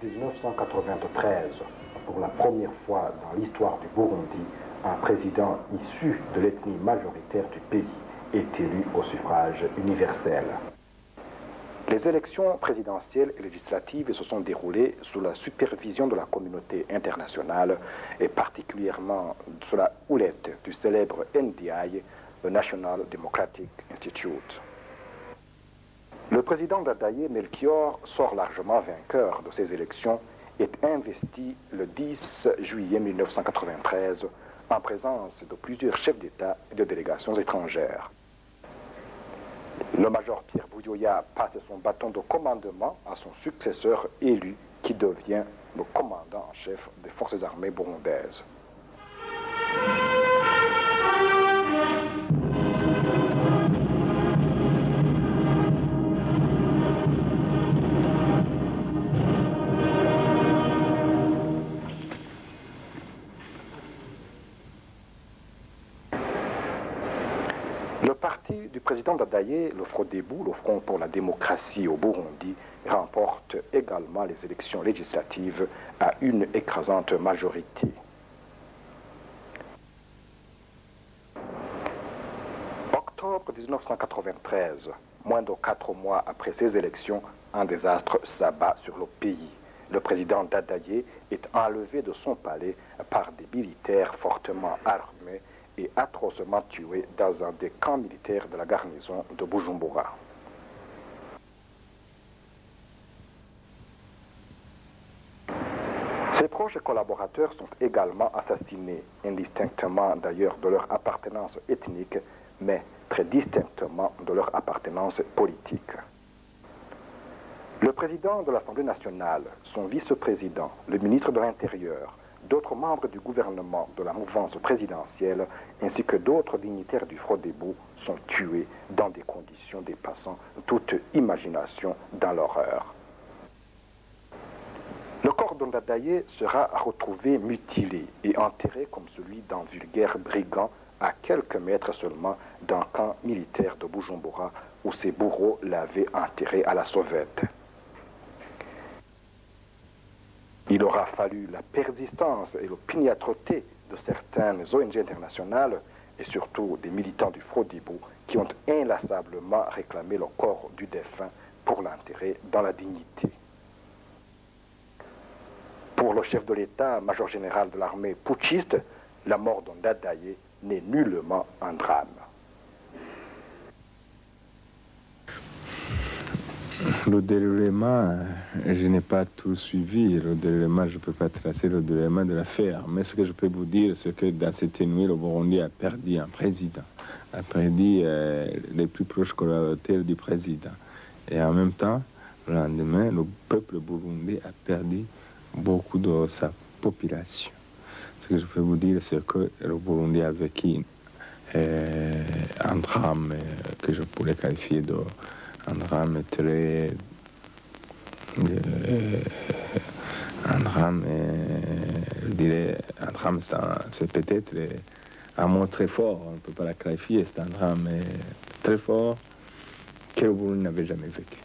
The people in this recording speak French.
1993, pour la première fois dans l'histoire du Burundi, un président issu de l'ethnie majoritaire du pays est élu au suffrage universel. Les élections présidentielles et législatives se sont déroulées sous la supervision de la communauté internationale et particulièrement sous la houlette du célèbre NDI, le National Democratic Institute. Le président Dadaye, Melchior, sort largement vainqueur de ces élections et est investi le 10 juillet 1993 en présence de plusieurs chefs d'État et de délégations étrangères. Le major Pierre Buyoya passe son bâton de commandement à son successeur élu qui devient le commandant en chef des forces armées burundaises. Le parti du président Dadaye, le Frodébu, le Front pour la démocratie au Burundi, remporte également les élections législatives à une écrasante majorité. Octobre 1993, moins de 4 mois après ces élections, un désastre s'abat sur le pays. Le président Dadaye est enlevé de son palais par des militaires fortement armés et atrocement tué dans un des camps militaires de la garnison de Bujumbura. Ses proches collaborateurs sont également assassinés, indistinctement d'ailleurs de leur appartenance ethnique, mais très distinctement de leur appartenance politique. Le président de l'Assemblée nationale, son vice-président, le ministre de l'Intérieur, d'autres membres du gouvernement de la mouvance présidentielle ainsi que d'autres dignitaires du Frodébu sont tués dans des conditions dépassant toute imagination dans l'horreur. Le corps de Dadaye sera retrouvé mutilé et enterré comme celui d'un vulgaire brigand à quelques mètres seulement d'un camp militaire de Bujumbura où ses bourreaux l'avaient enterré à la sauvette. Il aura fallu la persistance et l'opiniâtreté de certaines ONG internationales et surtout des militants du Frodébu qui ont inlassablement réclamé le corps du défunt pour l'enterrer dans la dignité. Pour le chef de l'État, major général de l'armée putschiste, la mort de Dadaye n'est nullement un drame. Le déroulement, je n'ai pas tout suivi. Le déroulement, je ne peux pas tracer le déroulement de l'affaire. Mais ce que je peux vous dire, c'est que dans cette nuit, le Burundi a perdu un président, a perdu les plus proches collaborateurs du président. Et en même temps, le lendemain, le peuple burundais a perdu beaucoup de sa population. Ce que je peux vous dire, c'est que le Burundi a vécu un drame que je pourrais qualifier de un drame très... un drame, je dirais, un drame, c'est peut-être un mot très fort, on ne peut pas la qualifier, c'est un drame très fort que le Burundi n'avait jamais vécu.